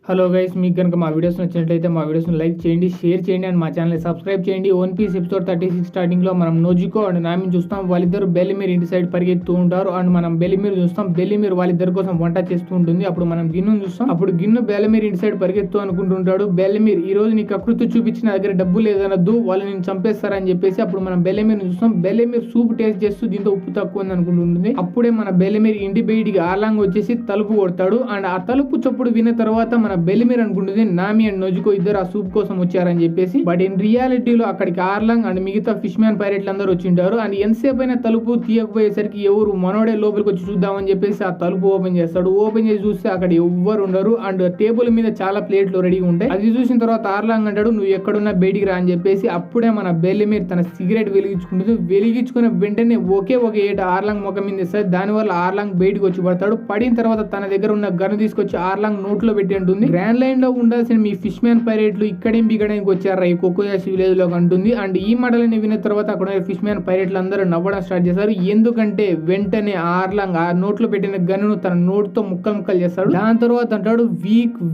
Hello guys, మీకు కనుక మా వీడియోస్ నచ్చినట్లయితే మా వీడియోస్ని లైక్ చేయండి, షేర్ చేయండి అండ్ మా ఛానల్ని సబ్స్క్రైబ్ చేయండి. వన్ పీస్ ఎపిసోడ్ 36 స్టార్టింగ్లో మనం నోజుకో అండ్ నామిని చూస్తాం. వాళ్ళిద్దరు బెల్లిమీర్ ఇంటి సైడ్ పరిగెత్తూ ఉంటారు అండ్ మనం బెల్లిమీర్ చూస్తాం. బెల్లిమీర్ వాళ్ళిద్దరి కోసం వంట చేస్తూ ఉంటుంది. అప్పుడు మనం గిన్నును చూస్తాం. అప్పుడు గిన్ను బెల్లిమీర్ ఇంటి సైడ్ పరిగెత్తు అనుకుంటుంటాడు. బెల్లిమీర్ ఈ రోజు నీకు అకృతి చూపించిన దగ్గర డబ్బు లేదనద్దు, వాళ్ళు నేను చంపేస్తారని చెప్పేసి అప్పుడు మనం బెల్లిమీర్ చూస్తాం. బెల్లిమీర్ సూప్ టేస్ట్ చేస్తూ దీంతో ఉప్పు తక్కువ ఉంది అనుకుంటుంది. అప్పుడే మన బెల్లిమీర్ ఇంటి బయటికి ఆర్లాంగ్ వచ్చేసి తలుపు కొడతాడు అండ్ ఆ తలుపు చప్పుడు విన్న తర్వాత మన బెల్లిమీర్ అనుకుంటుంది నామి అండ్ నోజుకో ఇద్దరు ఆ సూప్ కోసం వచ్చారని చెప్పేసి. బట్ ఇన్ రియాలిటీలో అక్కడికి ఆర్లాంగ్ అండ్ మిగతా ఫిష్ మ్యాన్ పైరెట్లు అందరూ వచ్చింటారు అండ్ ఎంతసేపు అయినా తలుపు తీయకపోయేసరికి ఎవరు మనోడే లోపలికి వచ్చి చూద్దామని చెప్పేసి ఆ తలుపు ఓపెన్ చేస్తాడు. ఓపెన్ చేసి చూస్తే అక్కడ ఎవ్వరు ఉండరు అండ్ టేబుల్ మీద చాలా ప్లేట్లు రెడీగా ఉంటాయి. అది చూసిన తర్వాత ఆర్లాంగ్ అంటాడు నువ్వు ఎక్కడున్నా బయటికి రా అని చెప్పేసి. అప్పుడే మన బెల్లిమీర్ తన సిగరెట్ వెలిగించుకుంటుంది. వెలిగించుకున్న వెంటనే ఒకే ఒక ఏట ఆర్లాంగ్ ముఖం మీద ఇస్తుంది. దానివల్ల ఆర్లాంగ్ బయటికి వచ్చి పడతాడు. పడిన తర్వాత తన దగ్గర ఉన్న గన్ను తీసుకొచ్చి ఆర్లాంగ్ నోట్లో పెట్టి ఉంటుంది. గ్రాండ్ లైన్ లో ఉండాల్సిన మీ ఫిష్ మ్యాన్ పైరేట్లు ఇక్కడేం బిగడానికి వచ్చారా ఈ కోకోయాస్ విలేజ్ లో అంటుంది. అండ్ ఈ మాటలని విన్న తర్వాత అక్కడ ఫిష్ మ్యాన్ పైరేట్లు అందరూ నవ్వడం స్టార్ట్ చేస్తారు. ఎందుకంటే వెంటనే ఆర్లాంగ్ ఆ నోట్లో పెట్టిన గన్నును తన నోట్తో ముక్కలు చేస్తాడు. దాని తర్వాత అంటాడు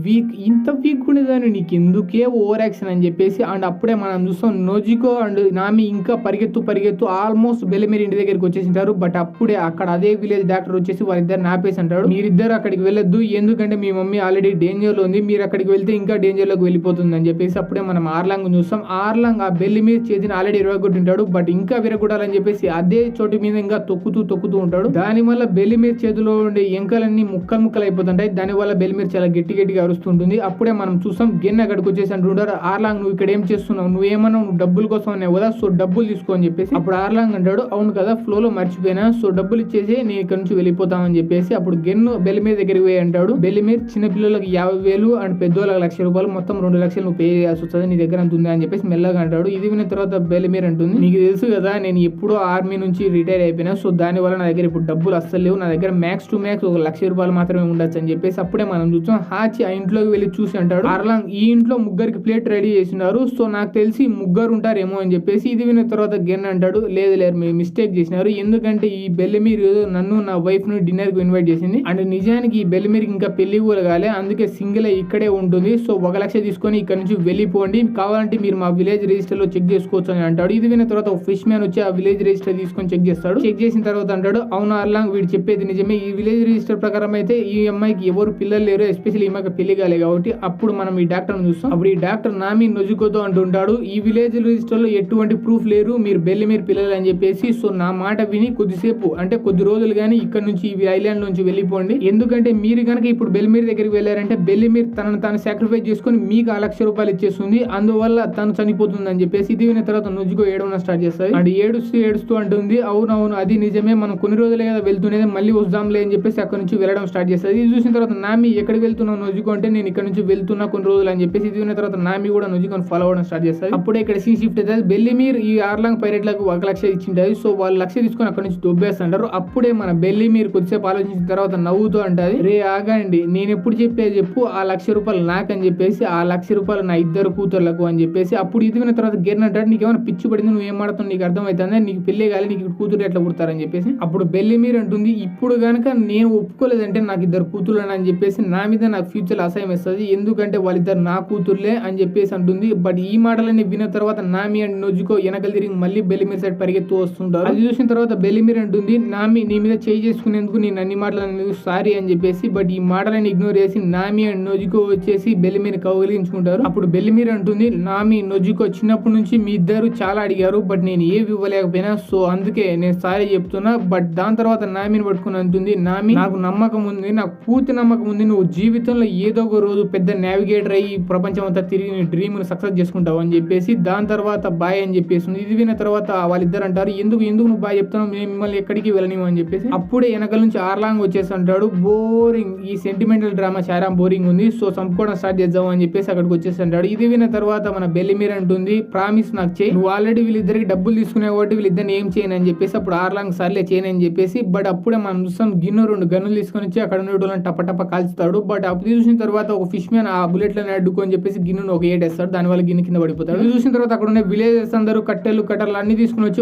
వీక్ ఇంత వీక్ ఉండేదాన్ని నీకు ఎందుకే ఓవర్ యాక్షన్ అని చెప్పేసి. అండ్ అప్పుడే మనం చూస్తాం నోజికో అండ్ నామి ఇంకా పరిగెత్తు ఆల్మోస్ట్ బెల్లిమీర్ ఇంటి దగ్గరికి వచ్చేసింటారు. బట్ అప్పుడే అక్కడ అదే విలేజ్ డాక్టర్ వచ్చేసి వాళ్ళిద్దరు నాపేసి అంటాడు మీరిద్దరు అక్కడికి వెళ్ళొద్దు, ఎందుకంటే మీ మమ్మీ ఆల్రెడీ డేంజర్ లో ఉంది, మీరు అక్కడికి వెళ్తే ఇంకా డేంజర్ లోకి వెళ్ళిపోతుంది అని చెప్పేసి. అప్పుడే మనం ఆర్లాంగ్ చూస్తాం. ఆర్లాంగ్ ఆ బెల్లిమీర్ చేతిని ఆల్రెడీ విరగొట్టింటాడు. బట్ ఇంకా విరగొట్టాలని చెప్పేసి అదే చోటు మీద ఇంకా తొక్కుతూ ఉంటాడు. దాని వల్ల బెల్లిమీర్ చేతిలో ఉండే ఎంకలన్నీ ముక్కలు అయిపోతుంటాయి. దాని వల్ల బెల్లిమీర్ చాలా గట్టిగా అరుస్తుంటుంది. అప్పుడే మనం చూస్తాం గెన్ అక్కడికి వచ్చేసి అంటుంటారు ఆర్లాంగ్ నువ్వు ఇక్కడ ఏం చేస్తున్నావు, నువ్వేమన్నావు నువ్వు డబ్బుల కోసం అన్నావు కదా, సో డబ్బులు తీసుకో అని చెప్పేసి. అప్పుడు ఆర్లాంగ్ అంటాడు అవును కదా ఫ్లోలో మర్చిపోయినా, సో డబ్బులు ఇచ్చేసి నేను ఇక్కడ నుంచి వెళ్ళిపోతామని చెప్పేసి. అప్పుడు గెన్ బెల్లిమీర్ దగ్గరికి పోయి అంటాడు బెల్లిమీర్ చిన్న పిల్లలకి 50,000 అండ్ పెద్దోళ్ళకి ₹1,00,000 మొత్తం 2 లక్షలు నువ్వు పే చేయాల్సి వస్తుంది, నీ దగ్గర అంత ఉంది అని చెప్పేసి మెల్లగా అంటాడు. ఇది విన్న తర్వాత బెల్లిమీర్ అంటుంది నీకు తెలుసు కదా నేను ఎప్పుడో ఆర్మీ నుంచి రిటైర్ అయిపోయినా, సో దాని వల్ల నా దగ్గర ఇప్పుడు డబ్బులు అస్సలు లేవు, నా దగ్గర మ్యాక్స్ టు మ్యాక్స్ ₹1,00,000 మాత్రమే ఉండొచ్చు అని చెప్పేసి. అప్పుడే మనం చూస్తాం హాచి ఆ ఇంట్లోకి వెళ్ళి చూసి అంటాడు ఆర్లాంగ్ ఈ ఇంట్లో ముగ్గురికి ప్లేట్ రెడీ చేసినారు, సో నాకు తెలిసి ముగ్గురు ఉంటారేమో అని చెప్పేసి. ఇది విన్న తర్వాత గెన్ అంటాడు లేదు మీరు మిస్టేక్ చేసినారు, ఎందుకంటే ఈ బెల్లిమీర్ నన్ను నా వైఫ్ ను డిన్నర్ కు ఇన్వైట్ చేసింది అండ్ నిజానికి ఈ బెల్లిమీర్ ఇంకా పెళ్లి కూడా కాలే, అందుకే సింగిల్ ఇక్కడే ఉంటుంది, సో 1,00,000 తీసుకొని ఇక్కడ నుంచి వెళ్ళిపోండి, కావాలంటే మీరు మా విలేజ్ రిజిస్టర్ లో చెక్ చేసుకోవచ్చు అని అంటాడు. ఇది విన్న తర్వాత ఒక ఫిష్ మ్యాన్ వచ్చి ఆ విలేజ్ రిజిస్టర్ తీసుకొని చెక్ చేస్తాడు. చెక్ చేసిన తర్వాత అంటాడు అవును ఆర్లాంగ్ వీడు చెప్పేది నిజమే, ఈ విలేజ్ రిజిస్టర్ ప్రకారం అయితే ఈ అమ్మాయికి ఎవరు పిల్లలు లేరు, ఎస్పెషల్లీ ఈ అమ్మాయికి పెళ్లి కాలే కాబట్టి. అప్పుడు మనం ఈ డాక్టర్ చూస్తాం. అప్పుడు ఈ డాక్టర్ నామి నొజుకోతో అంటుంటాడు ఈ విలేజ్ రిజిస్టర్ లో ఎటువంటి ప్రూఫ్ లేరు, మీరు బెల్లిమీర్ పిల్లలు అని చెప్పేసి. సో నా మాట విని కొద్దిసేపు అంటే కొద్ది రోజులు గానీ ఇక్కడ నుంచి ఈ ఐలాండ్ నుంచి వెళ్ళిపోండి, ఎందుకంటే మీరు కనుక ఇప్పుడు బెల్లిమీర్ దగ్గరికి వెళ్ళారంటే బెల్లిమీర్ తనను తాను సాక్రిఫైస్ చేసుకుని మీకు ₹1,00,000 ఇచ్చేస్తుంది, అందువల్ల తను చనిపోతుంది అని చెప్పేసి. ఇది విన్న తర్వాత నొజుకో ఏడవడం స్టార్ట్ చేస్తుంది అండ్ ఏడుస్తూ అంటుంది అవునవును అది నిజమే, మనం కొన్ని రోజులే కదా వెళ్తున్నది, మళ్ళీ వద్దాంలే అని చెప్పేసి అక్కడ నుంచి వెళ్ళడం స్టార్ట్ చేస్తుంది. ఇది చూసిన తర్వాత నామి ఎక్కడికి వెళ్తున్నావు నొజుకో అంటే నేను ఇక్కడ నుంచి వెళ్తున్నా కొన్ని రోజులు అని చెప్పేసి. ఇది విన్న తర్వాత నామి కూడా నొజుకోని ఫాలో అవ్వడం స్టార్ట్ చేస్తుంది. అప్పుడే ఇక్కడ సీన్ షిఫ్ట్ అవుతుంది. బెల్లిమీర్ ఈ ఆర్లాంగ్ పైరెట్లకు ₹1,00,000 ఇచ్చింటది, సో వాళ్ళు 1,00,000 తీసుకొని అక్కడ నుంచి దొబ్బేస్తుంటారు. అప్పుడే మన బెల్లిమీర్ కొద్దిసేపు ఆలోచించిన తర్వాత నవ్వుతూ అంటది రే ఆగండి, నేను ఎప్పుడు చెప్పేది చెప్పు ఆ ₹1,00,000 నాకని చెప్పేసి, ఆ ₹1,00,000 నా ఇద్దరు కూతుర్లకు అని చెప్పేసి. అప్పుడు ఇది విన్న తర్వాత గెర్న్ అంటాడు నీకేమైనా పిచ్చి పడింది, నువ్వు ఏం మాడుతావు, నీకు అర్థమవుతుంది, నీకు పెళ్లి కాలి, నీకు కూతురు ఎట్లా పుడతారని చెప్పేసి. అప్పుడు బెల్లిమీర్ అంటుంది ఇప్పుడు కనుక నేను ఒప్పుకోలేదంటే నాకు ఇద్దరు కూతుర్లు అని చెప్పేసి నా మీద నాకు ఫ్యూచర్ అసహ్యం వేస్తుంది, ఎందుకంటే వాళ్ళిద్దరు నా కూతుర్లే అని చెప్పేసి అంటుంది. బట్ ఈ మాటలన్నీ విన్న తర్వాత నామి అండ్ నొజుకో వెనకలు తిరిగి మళ్ళీ బెల్లిమీర్ సైడ్ పరిగెత్తు వస్తుంటారు. అది చూసిన తర్వాత బెల్లిమీర్ అంటుంది నామి నీ మీద చేయి చేసుకునేందుకు నేను అన్ని మాటలు సారీ అని చెప్పేసి. బట్ ఈ మాటలను ఇగ్నోర్ చేసి నామి అండ్ నొజుకో వచ్చేసి బెల్లిమీర్ కౌగిలించుకుంటారు. అప్పుడు బెల్లిమీర్ అంటుంది నామి నొజుకో చిన్నప్పటి నుంచి మీ ఇద్దరు చాలా అడిగారు, బట్ నేను ఏవి ఇవ్వలేకపోయినా, సో అందుకే నేను సారీ చెప్తున్నా. బట్ దాని తర్వాత నామిని పట్టుకుని అంటుంది నామి నాకు నమ్మకం ఉంది, నాకు పూర్తి నమ్మకం ఉంది, నువ్వు జీవితంలో ఏదో ఒక రోజు పెద్ద నావిగేటర్ అయ్యి ప్రపంచం అంతా తిరిగి నీ డ్రీమ్ ను సక్సెస్ చేసుకుంటావు అని చెప్పేసి. దాని తర్వాత బాయ్ అని చెప్పేసి. ఇది విన్న తర్వాత వాళ్ళిద్దరు అంటారు ఎందుకు నువ్వు బాయ్ చెప్తున్నావు, మేము మిమ్మల్ని ఎక్కడికి వెళ్ళనివ్వు అని చెప్పేసి. అప్పుడే వెనకాల నుంచి ఆర్లాంగ్ వచ్చేసి అంటాడు బోరింగ్, ఈ సెంటిమెంటల్ డ్రామా చాలా బోరింగ్ ఉంది, సో చంపుకోవడం స్టార్ట్ చేద్దాం అని చెప్పేసి అక్కడికి వచ్చేసి అంటాడు. ఇది విన్న తర్వాత మన బెల్లిమీర్ అంటుంది ప్రామిస్ నాకు చేయి, నువ్వు ఆల్రెడీ వీళ్ళిద్దరికి డబ్బులు తీసుకునే కాబట్టి వీళ్ళిద్దరిని ఏం చేయను అని చెప్పేసి. అప్పుడు ఆర్లాంగ్ సర్లే చేయను అని చెప్పేసి. బట్ అప్పుడే మనం చూస్తాం గిన్నె 2 గన్నులు తీసుకొని వచ్చి అక్కడ ఉన్న టప కాల్చుతాడు. బట్ అప్పుడు చూసిన తర్వాత ఒక ఫిష్ మ్యాన్ ఆ బుల్లెట్లను అడ్డుకొని చెప్పేసి గిన్నెను ఒక ఏటేస్తాడు, దాని వల్ల గిన్నె కింద పడిపోతాడు. ఇది చూసిన తర్వాత అక్కడ ఉన్న విలేజెస్ అందరూ కట్టర్లు అన్ని తీసుకుని వచ్చి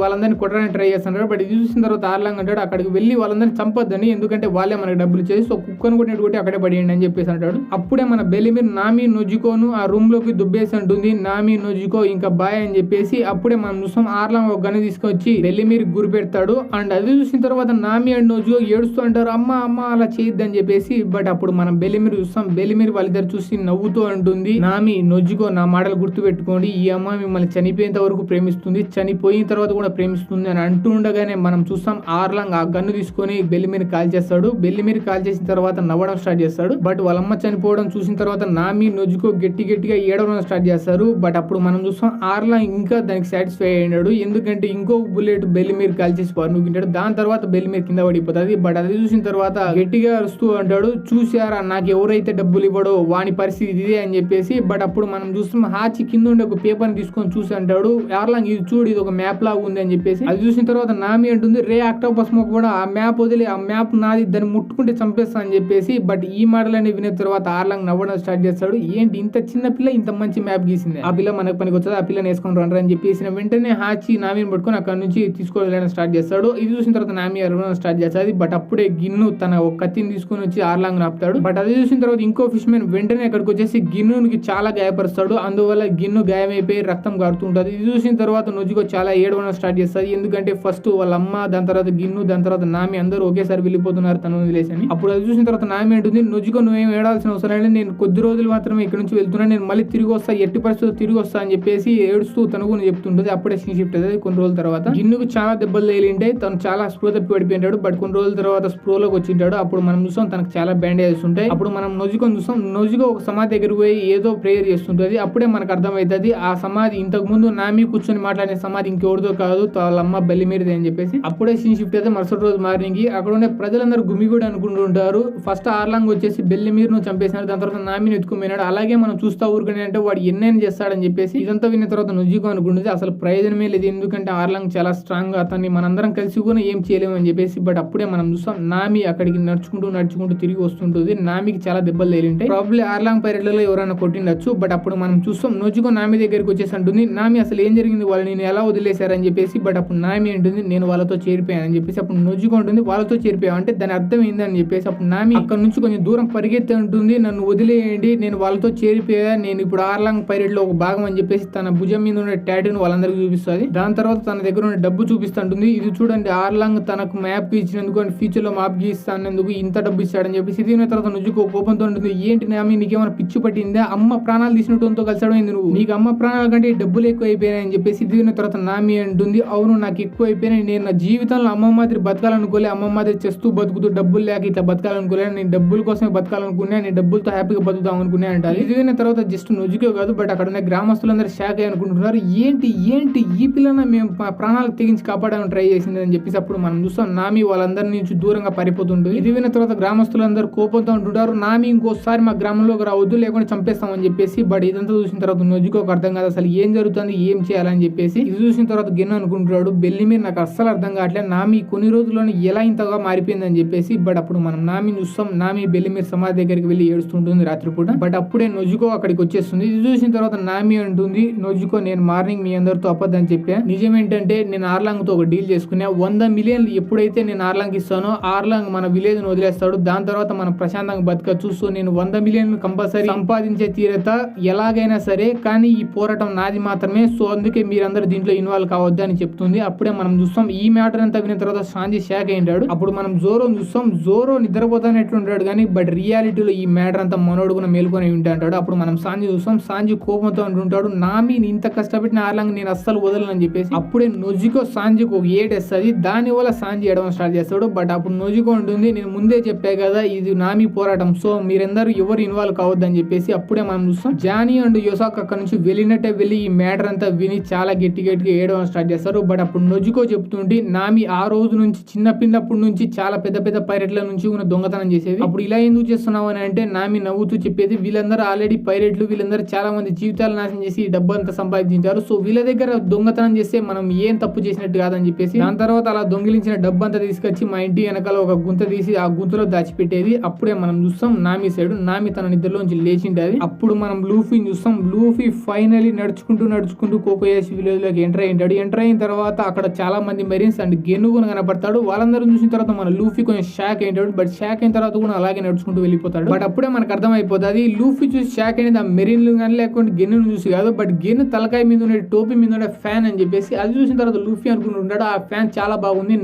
వాళ్ళందరినీ కొట్టడానికి ట్రై చేస్తున్నారు. బట్ ఇది చూసిన తర్వాత ఆర్లాంగ్ అంటాడు అక్కడికి వెళ్ళి వాళ్ళందరినీ చంపొద్దని, ఎందుకంటే వాళ్ళే మనకి డబ్బులు ఇచ్చేసి, సో కుక్కను కొట్టి అక్కడే పడేయండి అని చెప్పేసి అంటాడు. అప్పుడే మన బెలిమిర్ నామి నొజుకోను ఆ రూమ్ లోకి దుబ్బేసి అంటుంది. నామి నొజుకో ఇంకా బాయ్ అని చెప్పేసి అప్పుడే మనం చూస్తాం ఆర్లాంగ్ ఒక గన్ను తీసుకొచ్చి బెలిమిర్ గురి పెడతాడు. అండ్ అది చూసిన తర్వాత నామి అండ్ నొజుకో ఏడుస్తూ అంటారు అమ్మ అమ్మ అలా చేయొద్దని చెప్పేసి. బట్ అప్పుడు మనం బెలిమిర్ చూస్తాం. బెలిమిర్ వాళ్ళిద్దరు చూసి నవ్వుతూ అంటుంది నామి నొజుకో నా మాటలు గుర్తు పెట్టుకోండి, ఈ అమ్మ మిమ్మల్ని చనిపోయేంత వరకు ప్రేమిస్తుంది, చనిపోయిన తర్వాత కూడా ప్రేమిస్తుంది అని అంటూ ఉండగానే మనం చూస్తాం ఆర్లాంగ్ ఆ గన్ను తీసుకొని బెలిమిర్ కాల్ చేస్తాడు. బెలిమిర్ కాల్ చేసిన తర్వాత నవ్వడం స్టార్ట్ చేస్తాడు. బట్ వాళ్ళమ్మ చనిపోవడం చూసిన తర్వాత నామి నొజుకో గట్టిగా ఏడవడం స్టార్ట్ చేస్తారు. బట్ అప్పుడు మనం చూస్తాం ఆర్లాంగ్ ఇంకా దానికి సాటిస్ఫై అయ్యాడు. ఎందుకంటే ఇంకో బుల్లెట్ బెలిమిర్ కాల్ చేసి పరునుకుంటాడు. దాని తర్వాత బెలిమిర్ కింద పడిపోతుంది. బట్ అది చూసిన తర్వాత గట్టిగా అరుస్తూ అంటాడు చూసారా నాకు ఎవరైతే డబ్బులు ఇవ్వడో వాని పరిస్థితి ఇదే అని చెప్పేసి. బట్ అప్పుడు మనం చూస్తాం హాచి కింద ఉండే ఒక పేపర్ ని తీసుకొని చూసి అంటాడు ఆర్లాంగ్ ఇది చూడు ఇది ఒక మ్యాప్ లాగా ఉంది అని చెప్పేసి. అది చూసిన తర్వాత నామి అంటుంది రే ఆక్టోపస్ మొక్క కూడా ఆ మ్యాప్ వదిలి ఆ మ్యాప్ నాది దాన్ని ముట్టుకుంటే చంపేస్తా అని చెప్పేసి. బట్ ఈ మాటలన్నీ విన్న తర్వాత ఆర్లాంగ్ నవ్వడం స్టార్ట్ చేస్తాడు. ఏంటి ఇంత చిన్న పిల్ల ఇంత మంచి మ్యాప్ గీసింది, ఆ పిల్ల మనకు పనికి వచ్చేది, ఆ పిల్లని వేసుకొని రండి అని చెప్పేసి వెంటనే హాచి నామిని పట్టుకొని అక్కడ నుంచి తీసుకొని స్టార్ట్ చేస్తాడు. ఇది చూసిన తర్వాత నామి అరవడం స్టార్ట్ చేస్తుంది. బట్ అప్పుడే గిన్ను తన ఒక కత్తిని తీసుకొని వచ్చి ఆర్లాంగ్ ఆపుతాడు. బట్ అది చూసిన తర్వాత ఇంకో ఫిష్ మ్యాన్ వెంటనే అక్కడికి వచ్చేసి గిన్నుకి చాలా గాయపరుస్తాడు. అందువల్ల గిన్ను గాయమైపోయి రక్తం కారుతుంటది. ఇది చూసిన తర్వాత నొజుకో చాలా ఏడవడం స్టార్ట్ చేస్తుంది. ఎందుకంటే ఫస్ట్ వాళ్ళ అమ్మ, దాని తర్వాత గిన్ను, దాని తర్వాత నామి అందరూ ఒకేసారి వెళ్ళిపోతున్నారు తను వదిలేసని. అప్పుడు అది చూసిన తర్వాత నామి అంటుంది నొజుకో నువ్వేం ఏడాల్సిన అవసరం లేదు, నేను కొద్ది రోజులు మాత్రమే ఇక్కడ నుంచి వెళ్తున్నా, నేను మళ్ళీ తిరిగి వస్తా, ఎట్టి పరిస్థితులు తిరిగి వస్తా అని చెప్పేసి ఏడుస్తూ తనకు చెప్తుంటది. అప్పుడే సీన్ షిఫ్ట్ అవుతుంది. కొన్ని రోజుల తర్వాత గిన్నుకు చాలా దెబ్బలు తగిలింటే తను చాలా స్ప్రో తప్పి పడిపోయింటాడు. బట్ కొన్ని రోజుల తర్వాత స్ప్రోలోకి వచ్చింటాడు. అప్పుడు మనం చూస్తాం తనకు చాలా బ్యాండేజెస్ ఉంటాయి. అప్పుడు మనం నొజుకొని చూస్తాం. నొజుకో ఒక సమాధి దగ్గరికి పోయి ఏదో ప్రేయర్ చేస్తుంటది. అప్పుడే మనకు అర్థమవుతుంది ఆ సమాధి ఇంతకు ముందు నామి కూర్చొని మాట్లాడిన సమాధి ఇంకెవరిదో కాదు, వాళ్ళ అమ్మ బెలిమిర్ది అని చెప్పేసి. అప్పుడే సీన్ షిఫ్ట్ అయితే మరుసటి రోజు మార్నింగ్ అక్కడ ఉండే ప్రజలందరూ గుమిగూడి అనుకుంటుంటారు ఫస్ట్ ఆర్లాంగ్ వచ్చేసి బెలిమిర్ ను చంపేసినాడు, దాని తర్వాత నామిని ఎత్తుకుపోయినాడు. అలాగే మనం చూస్తా ఊరుకుని అంటే వాడు ఎన్నైనా చేస్తాడని చెప్పేసి. ఇదంతా విన్న తర్వాత నొజుకో అనుకుంటుంది అసలు ప్రయోజనమే లేదు, ఎందుకంటే ఆర్లాంగ్ చాలా స్ట్రాంగ్, అతన్ని మనందరం కలిసి కూడా ఏం చేయలేము అని చెప్పేసి. బట్ అప్పుడే మనం చూస్తాం నామి అక్కడికి నడుచుకుంటూ తిరిగి వస్తుంటుంది. నామికి చాలా దెబ్బలు తగిలింటాయి. ప్రాబ్లీ ఆర్లాంగ్ పైరెట్లలో ఎవరైనా కొట్టిండొచ్చు. బట్ అప్పుడు మనం చూస్తాం నొజుకో నామి దగ్గరికి వచ్చేసి అంటుంది నామి అసలు ఏం జరిగింది, వాళ్ళు నేను ఎలా వదిలేశారని చెప్పేసి. బట్ అప్పుడు నామి అంటుంది నేను వాళ్ళతో చేరిపోయాను అని చెప్పేసి. అప్పుడు నొజుకో ఉంటుంది వాళ్ళతో చేరిపోయావు అంటే దాని అర్థం ఏందని చెప్పేసి. అప్పుడు నామి అక్కడ నుంచి కొంచెం దూరం పరిగెత్తి ఉంటుంది నన్ను వదిలేయండి, నేను వాళ్ళతో చేరిపోయా, నేను ఇప్పుడు ఆర్లాంగ్ పైరెట్ లో ఒక భాగం అని చెప్పేసి తన భుజం మీద ఉన్న టాటూను వాళ్ళందరికీ చూపిస్తుంది. దాని తర్వాత తన దగ్గర ఉన్న డబ్బు చూపిస్తుంటుంది. ఇది చూడండి ఆర్లాంగ్ తనకు మ్యాప్ ఇచ్చినందుకు అండ్ ఫ్యూచర్ లో మ్యాప్ గీస్తానందుకు ఇంత డబ్బు ఇస్తాడని చెప్పేసి. ఇది తర్వాత నొజుకో కోపంతో ఉంటుంది ఏంటి నామి నీకేమైనా పిచ్చి పట్టిందా, అమ్మ ప్రాణాలు తీసినట్టుతో కలిసాడు ఏంది నువ్వు, నీకు అమ్మ ప్రాణాల కంటే డబ్బులు ఎక్కువ అయిపోయాయని చెప్పేసి. ఇది తర్వాత నామి అంటుంది అవును నాకు ఎక్కువ అయిపోయినాయి, నేను నా జీవితంలో అమ్మ మాదిరి బతకాలనుకోలే, అమ్మ మాదిరి చేస్తూ బతుకుతూ డబ్బులు లేక ఇట్లా బతకాలనుకోలే, నేను డబ్బుల కోసమే బతకాలనుకున్నా, నేను డబ్బులతో హ్యాపీగా బతుకుతాం అనుకున్నా అంటారు. ఇది విన్న తర్వాత జస్ట్ నొజుకో కాదు బట్ అక్కడ ఉన్న గ్రామస్తులందరూ షాక్ అయ్యి అనుకుంటున్నారు ఏంటి ఈ పిల్లన మేము ప్రాణాలకు తెగించి కాపాడాలని ట్రై చేసింది అని చెప్పేసి. అప్పుడు మనం చూస్తాం నామి వాళ్ళందరి నుంచి దూరంగా పారిపోతుంటుంది. ఇది విన్న తర్వాత గ్రామస్తులందరూ కోపంతో ఉంటుంటారు నామి ఇంకోసారి మా గ్రామంలోకి రావద్దు లేకుండా చంపేస్తామని చెప్పేసి. బట్ ఇదంతా చూసిన తర్వాత నొజుకోకు అర్థం కాదు అసలు ఏం జరుగుతుంది ఏం చేయాలని చెప్పేసి. ఇది చూసిన తర్వాత గిన్ను అనుకుంటున్నాడు బెల్లిమిర్ నాకు అస్సలు అర్థం కావట్లేదు, నామి కొన్ని రోజుల్లోనే ఎలా ఇంతగా మారిపోయింది అని చెప్పేసి. బట్ అప్పుడు మనం నామిని చూస్తాం. నామి బెల్లిమిర్ సమాధి దగ్గరికి వెళ్ళి ఏడుస్తుంటుంది రాత్రిపూట. బట్ అప్పుడే నొజుకో అక్కడికి వచ్చేస్తుంది. ఇది చూసిన తర్వాత నామి అంటుంది నొజుకో నేను మార్నింగ్ మీ అందరితో అబద్ధం చెప్పా, నిజం ఏంటంటే నేను ఆర్లాంగ్ తో ఒక డీల్ చేసుకున్నా, 100 మిలియన్లు ఎప్పుడైతే నేను ఆర్లాంగ్ ఇస్తానో ఆర్లాంగ్ మన విలేజ్ ను వదిలేస్తాడు, దాని తర్వాత మనం ప్రశాంతంగా బతకచ్చు. సో నేను 100 మిలియన్లు కంపల్సరీ సంపాదించే తీరత ఎలాగైనా సరే, కానీ ఈ పోరాటం నాది మాత్రమే, సో అందుకే మీరందరూ దీంట్లో ఇన్వాల్వ్ కావద్దు అని చెప్తుంది. అప్పుడే మనం చూస్తాం ఈ మ్యాటర్ అంతా విన్న తర్వాత సాంజీ షాక్ అయ్యాడు. అప్పుడు మనం జోరో చూస్తాం. జోరో నిద్రపోతానట్లుంటాడు కానీ బట్ రియాలిటీలో ఈ మ్యాటర్ అంతా మనోడుకున్న మేలుకొని ఉంటాడు. అప్పుడు మనం సాంజీ చూస్తాం. సాంజీ కోపంతో అంటుంటాడు నామి ఇంత కష్టపెట్టిన ఆర్లాంగ్ నేను అస్సలు వదలని చెప్పేసి. అప్పుడే నొజుకో సాంజీకి ఒక ఏటేస్తుంది. దాని వల్ల సాంజీ ఎడవం స్టార్ట్ చేస్తాడు. బట్ అప్పుడు నొజుకో ఉంటుంది నేను ముందే చెప్పా కదా ఇది నామి పోరాటం, సో మీరందరూ ఎవరు ఇన్వాల్వ్ కావద్దని చెప్పేసి. అప్పుడే మనం చూస్తాం జానీ అండ్ యోసాక్ అక్కడ నుంచి వెళ్ళినట్టే వెళ్ళి ఈ మ్యాటర్ అంతా విని చాలా గట్టిగా ఏడవడం స్టార్ట్ చేస్తారు. బట్ అప్పుడు నొజుకో చెప్తుంటే నామి ఆ రోజు నుంచి చిన్న పిల్లప్పటి నుంచి చాలా పెద్ద పెద్ద పైరెట్ల నుంచి ఉన్న దొంగతనం చేసేది. అప్పుడు ఇలా ఎందుకు చేస్తున్నావు అని అంటే నామి నవ్వుతూ చెప్పేది వీళ్ళందరూ ఆల్రెడీ పైరెట్లు, వీళ్ళందరూ చాలా మంది జీవితాలు నాశనం చేసి డబ్బు అంతా సంపాదించారు, సో వీళ్ళ దగ్గర దొంగతనం చేస్తే మనం ఏం తప్పు చేసినట్టు కాదని చెప్పేసి. దాని తర్వాత అలా దొంగిలించిన డబ్బు అంతా తీసుకొచ్చి మా ఇంటి వెనకాల ఒక గుంత తీసి ఆ గుంతలో దాచిపెట్టేది. అప్పుడే మనం చూస్తాం నామి సైడ్ నామి తన నిద్రలోంచి లేచింటది. అప్పుడు మనం లూఫీని చూస్తాం. లూఫీ ఫైనలీ నడుచుకుంటూ కోకోయాషి విలేజ్ లోకి ఎంటర్ అయ్యింటాడు. ఎంటర్ అయిన తర్వాత అక్కడ చాలా మంది మెరీన్స్ అండ్ గెన్ను కూడా కనపడతాడు. వాళ్ళందరూ చూసిన తర్వాత మన లూఫీ కొంచెం షాక్ అయ్యింటాడు. బట్ షాక్ అయిన తర్వాత కూడా అలాగే నడుచుకుంటూ వెళ్ళిపోతాడు. అంటాడు. బట్ అప్పుడే మనకు అర్థమైపోతుంది లూఫీ చూసి షాక్ అనేది ఆ మెరీన్ కానీ లేకుంటే గెన్ను చూసి కాదు, బట్ గెన్ను తలకాయ మీద ఉండే టోపీ మీద ఉండే ఫ్యాన్ అని చెప్పేసి అది చూసిన తర్వాత లూఫీ అనుకుంటుంటాడు ఆ ఫ్యాన్ చాలా బాగుంది,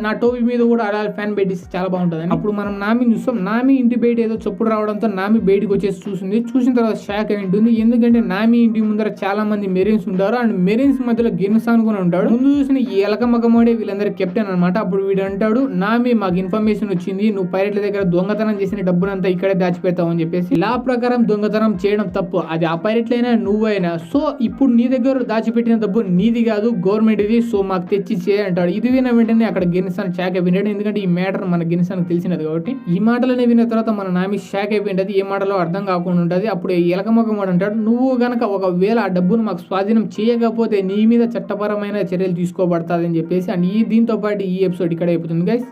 నా టోపీ మీద కూడా అలా ఫ్యాన్ పెట్టిస్తే చాలా బాగుంటుంది. అప్పుడు మనం నామి చూస్తాం. నామి ఇంటి బయట ఏదో చప్పుడు రావడంతో నామి బయటకు వచ్చేసి చూసిన తర్వాత షాక్ అయి ఉంటుంది. ఎందుకంటే నామి ఇంటి ముందర చాలా మంది మెరీన్స్ ఉంటారు అండ్ మెరీన్స్ మధ్యలో గెన్స్ అనుకుని ఉంటాడు. ముందు చూసిన ఈ ఎలక మగమోడే వీళ్ళందరూ కెప్టెన్ అనమాట. అప్పుడు వీడు అంటాడు నామి మాకు ఇన్ఫర్మేషన్ వచ్చింది, నువ్వు పైరట్ల దగ్గర దొంగతనం చేసిన డబ్బునంతా ఇక్కడే దాచిపెడతావు అని చెప్పేసి. లా ప్రకారం దొంగతనం చేయడం తప్పు, అది ఆ పైరట్లైనా నువ్వైనా. సో ఇప్పుడు నీ దగ్గర దాచిపెట్టిన డబ్బు నీది కాదు, గవర్నమెంట్ ఇది, సో మాకు తెచ్చి చేయ అంటాడు. ఇది విన్న వెంటనే అక్కడ గిన్సాన్ షాక్ అయిపోయినాడు, ఎందుకంటే ఈ మ్యాటర్ మన గిన్సాన్ తెలిసినది కాబట్టి. ఈ మాటలనే విన్న తర్వాత మన నామి షాక్ అయిపోయింది, ఏ మాటలో అర్థం కాకుండా ఉంటుంది. అప్పుడు ఎలకమొక్కమాడు అంటాడు నువ్వు గనక ఒకవేళ ఆ డబ్బును మాకు స్వాధీనం చేయకపోతే నీ మీద చట్టపరమైన చర్యలు తీసుకోబడతాదని చెప్పేసి. అండ్ దీంతో పాటు ఈ ఎపిసోడ్ ఇక్కడ అయిపోతుంది గైస్.